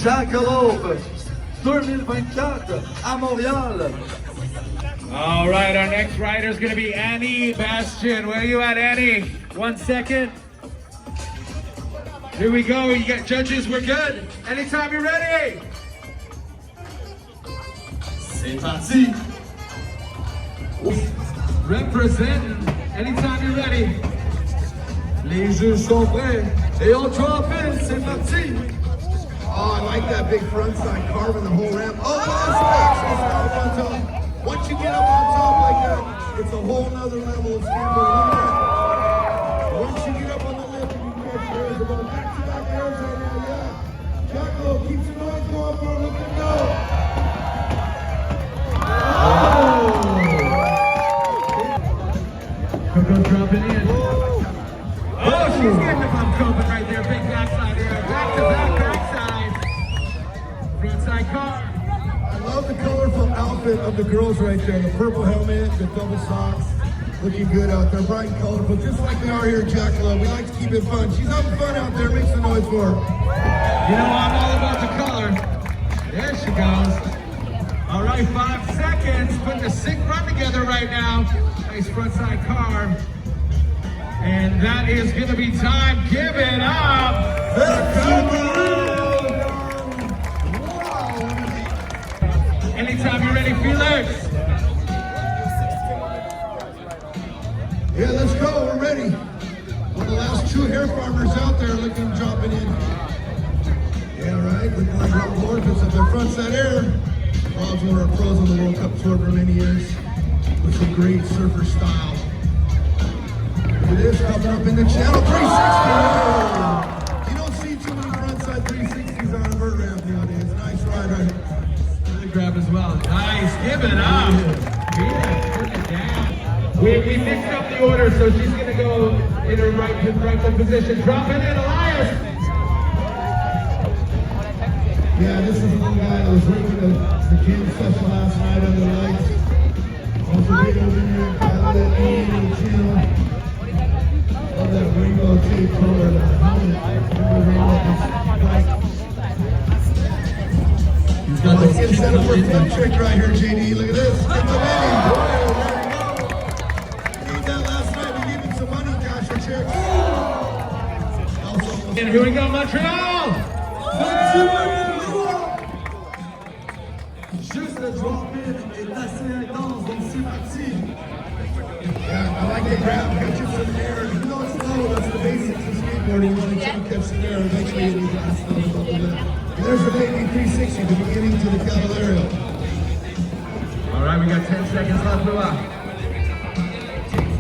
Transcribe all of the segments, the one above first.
JACKALOPE 2024 à Montréal. All right, our next rider is going to be Annie Bastian. Where are you at, Annie? 1 second. Here we go. You got judges. We're good. Anytime you're ready. C'est parti. Representing. Anytime you're ready. Les juges sont prêts et on drop in. C'est parti. Oh, I like that big front side carving the whole ramp. Oh, that's on top. Once you get up on top like that, it's a whole nother level of skateboarding. Once you get up on the lip and you catch airs, about back-to-back airs right now, yeah. Jackalope keeps the noise going for a look and go. Coco dropping in. Oh, she's getting the bump coping right there. Big backside here. Back-to-back backside. Frontside car. I love the colorful outfit of the girls right there. The purple helmet, the double socks. Looking good out there, bright and colorful, just like we are here at Jackalope. We like to keep it fun. She's having fun out there. Make some noise for her. You know, I'm all about the color. There she goes. All right, 5 seconds. Putting a sick run together right now. Nice frontside car. And that is going to be time. Give it up. Anytime you're ready, Felix. Yeah, let's go. We're ready. One of the last true hair farmers out there looking, dropping in. Yeah, right. Looking like Rob Lorpus at their frontside air. Rob's one of our pros on the World Cup tour for many years with some great surfer style. Look at this, coming up in the channel. 360. You don't see too many frontside 360s on a vert ramp nowadays. Nice ride, right? Good grab as well. Nice. Give it up. Yeah, put it down. We mixed up the order, so she's going to go in her rightful position. Drop it in, Elias. Yeah, this is the little guy that was working the gym session last night under the lights. Also get over here, I love that name in the channel. Love that rainbow tape color, the helmet. He's got Let's get set up for a flip trick right here, JD. Look at this. Get the money. We gave that last night. We gave him some money, cash or checks. And here we go, Montreal. Juste le drop-in est assez intense, donc c'est parti. Yeah, I like the grab, catch it some air. You know it's slow, that's the basics of skateboarding. You want to try to catch some air, eventually you need to get slow above the lip. And there's the baby 360, the beginning to the Cavallero. All right, we got 10 seconds left.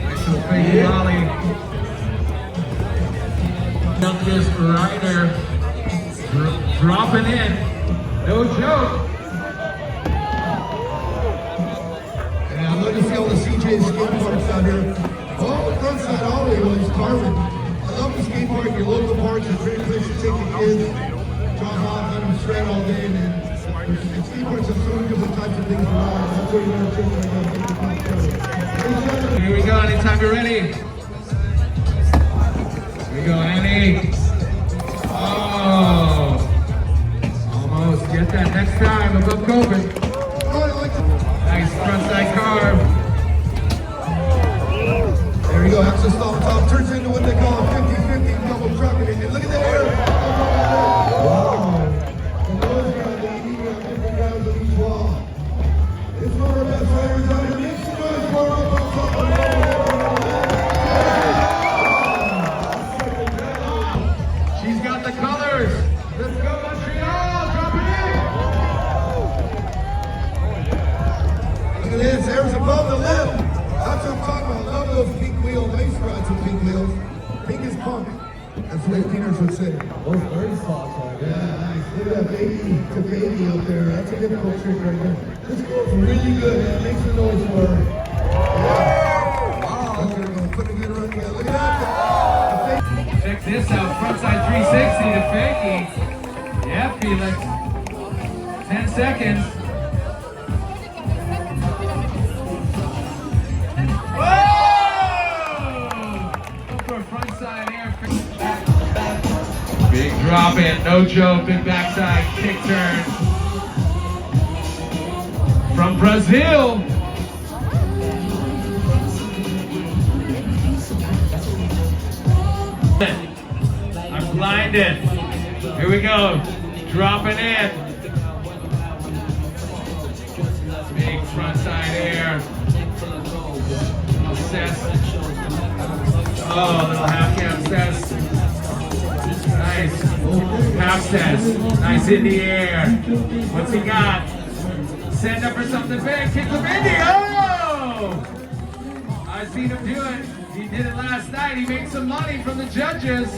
Nice little fake volley. Youngest rider dropping in. No joke. Yeah, I love to see all the CJ skate parks out here. Oh, the front side ollie was carving. I love the skate park, your local parks, it's a great place to take the kids, drop off, let them shred all day, and skate parks have so many different types of things around. That's where you're going to take. Here we go, anytime you're ready. Here we go, Annie. Oh, almost. Get that next time above COVID. Nice frontside carve. There we go, access off top, turns into what they call a 50-50 double trucking it. And look at the air. Wow. And those guys, they need to have different guys on each wall. It's one of our best riders out here. Make some noise for up on top of the She's got the colors. Let's go, Montreal. Drop it in. Look at this, air's above the lip. That's what I'm talking about. I love those pink wheel race rides with pink wheels. Pink is punk. That's the way Peters would say. Those bird spots are good. Yeah, nice. Look at that baby to baby out there. That's a difficult trick right there. This girl's really good, man. Make some noise for her. Yeah. Wow. Look at her going. Put a good run together. Look at that. Check this out. Frontside 360 to fakie. Yeah, Felix. 10 seconds. Whoa! For a frontside air. Big drop in, no joke, big backside kick turn. From Brazil. I'm blinded. Here we go, dropping in. Big frontside air. Oh, little half cam cess. Nice. Half cess. Nice in the air. What's he got? Send up for something big. Kick from Indy. Oh! I've seen him do it. He did it last night. He made some money from the judges.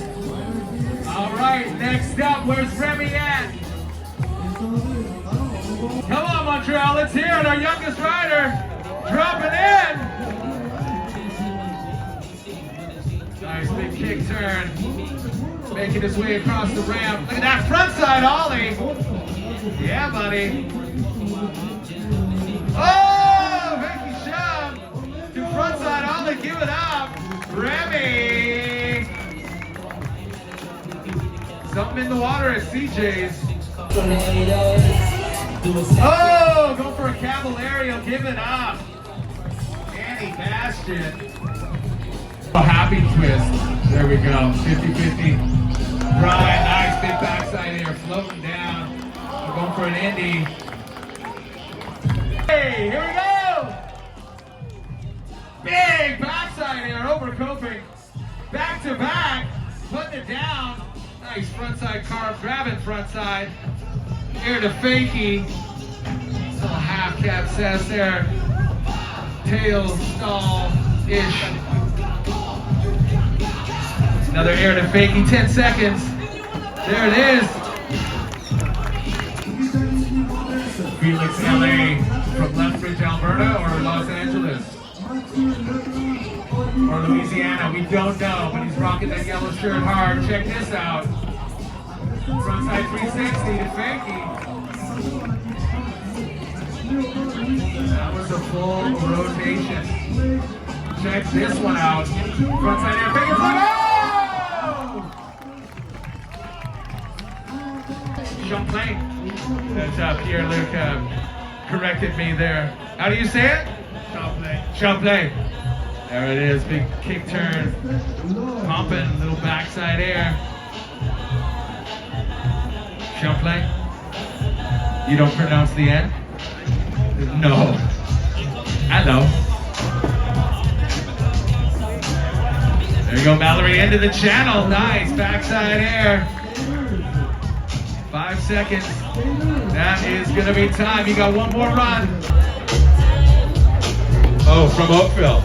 All right, next up, where's Remy at? Come on, Montreal, let's hear it. Our youngest rider dropping in. Nice big kick turn. Making his way across the ramp. Look at that frontside ollie. Yeah, buddy. Oh, Vicky shove. To frontside ollie, give it up. Remy. Something in the water at CJ's. Oh, go for a Cavallari, give it up. Annie Bastion. A happy twist. There we go. 50-50. Brian, nice big backside here, floating down. We're going for an Indy. Hey, here we go. Big backside here, overcoping. Back to back, putting it down. Nice frontside carve, grabbing frontside. Air to fakie. Little half cab says there. Tail stall-ish. Another air to fakie, 10 seconds. There it is. Felix LA from Lethbridge, Alberta, or Los Angeles? Or Louisiana, we don't know, but he's rocking that yellow shirt hard. Check this out. Frontside 360 to fakie. That was a full rotation. Check this one out. Frontside air fakie. Oh! Champlain. That's Pierre-Luc corrected me there. How do you say it? Champlain. Champlain. There it is, big kick turn. Pumping, little backside air. Champlain. You don't pronounce the N? No. Hello. There you go, Mallory, into the channel. Nice, backside air. 5 seconds. That is gonna be time. You got one more run. Oh, from Oakville.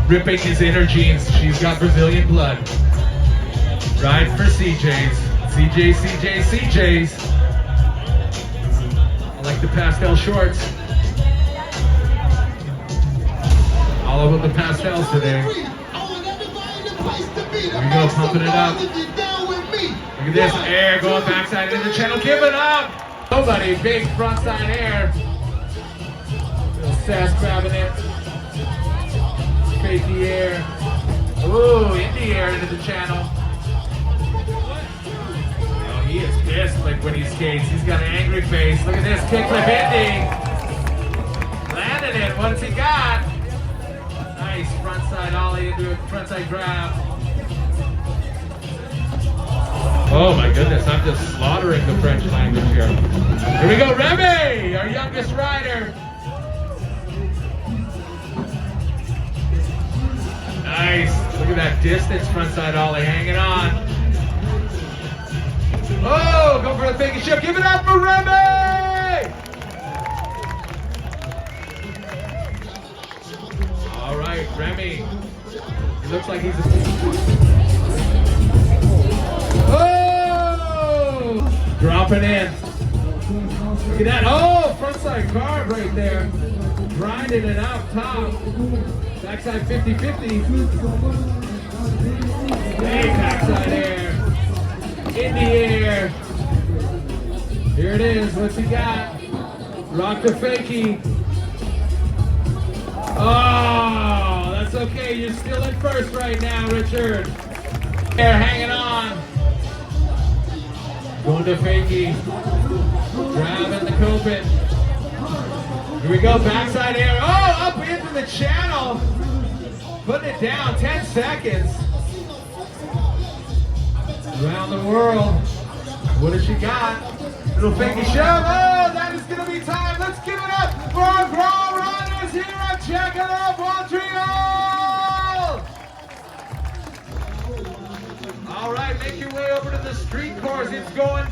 Ripping his inner jeans. She's got Brazilian blood. Ride for CJ's. CJ's. I like the pastel shorts. All of them the pastels today. There we go, pumping it up. Look at this air going backside into the channel. Give it up! Nobody, big frontside air. Little sass grabbing it. Fake the air. Ooh, in the air into the channel. Oh, he is pissed like when he skates. He's got an angry face. Look at this kickflip Indy. Landed it. What's he got? Nice frontside ollie into a frontside grab. Oh my goodness, I'm just slaughtering the French language here. Here we go, Remy, our youngest rider. Nice, look at that distance frontside ollie hanging on. Oh, go for the fakie ship, give it up for Remy! All right, Remy, he looks like he's dropping in. Look at that. Oh, frontside carve right there. Grinding it up top. Backside 50-50. Hey, backside air. In the air. Here it is. What's he got? Rock the fakie. Oh, that's okay. You're still in first right now, Richard. There, hanging on. Going to fakie. Grabbing the coping. Here we go, backside air. Oh, up into the channel. Putting it down, 10 seconds. Around the world. What has she got? Little fakie shove. Oh, that is going to be time. Let's give it up for our Grom runners here at JACKALOPE Montreal. All right, make your way over to the street course. It's going